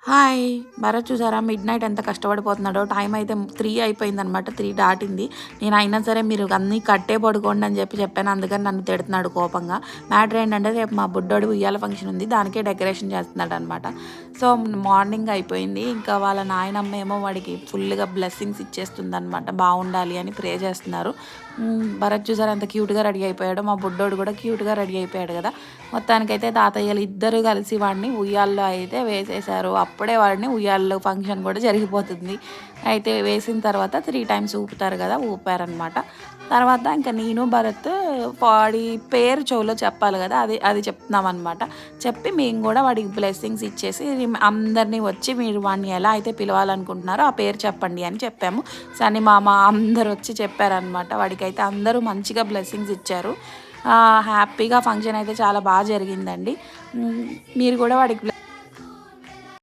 Hi! Bharat చూసారా midnight ఎంత కష్టపడిపోతున్నాడో. Time అయితే 3 అయిపోయిందనమాట. 3 దాటింది. నేను అయినా సరే మీరు అన్నీ కట్టే పడుకోండి అని చెప్పాను. అందుకని నన్ను తిడుతున్నాడు కోపంగా. మ్యాటర్ ఏంటంటే రేపు మా బుడ్డోడి ఉయ్యాల ఫంక్షన్ ఉంది. దానికే డెకరేషన్ చేస్తున్నాడనమాట. సో, మార్నింగ్ అయిపోయింది. ఇంకా వాళ్ళ నాయనమ్మ ఏమో వాడికి ఫుల్‌గా బ్లెస్సింగ్స్ ఇచ్చేస్తుందనమాట. బావుండాలి అని ప్రే చేస్తున్నారు. భరత్ చూసారా ఎంత క్యూట్‌గా రెడీ అయిపోయాడో. మా బుడ్డోడు కూడా క్యూట్‌గా రెడీ అయిపోయాడు కదా! మొత్తానికైతే తాతయ్యలు ఇద్దరు కలిసి వాడిని ఉయ్యాల్లో అయితే వేసేశారు. అప్పుడే వాడిని ఉయ్యాల్లో ఫంక్షన్ కూడా జరిగిపోతుంది. అయితే వేసిన తర్వాత 3 టైమ్స్ ఊపుతారు కదా! ఊపారనమాట. తర్వాత ఇంకా నేను, భరత్ వాడి పేరు చెవులో చెప్పాలి కదా! అది అది చెప్తున్నామనమాట. చెప్పి మేము కూడా వాడికి బ్లెస్సింగ్స్ ఇచ్చేసి అందరిని వచ్చి మీరు వాడిని ఎలా అయితే పిలవాలనుకుంటున్నారో ఆ పేరు చెప్పండి అని చెప్పాము. సన్నీ మామ అందరూ వచ్చి చెప్పారనమాట. వాడికైతే అందరూ మంచిగా బ్లెస్సింగ్స్ ఇచ్చారు. హ్యాపీగా ఫంక్షన్ అయితే చాలా బాగా జరిగిందండి. మీరు కూడా వాడికి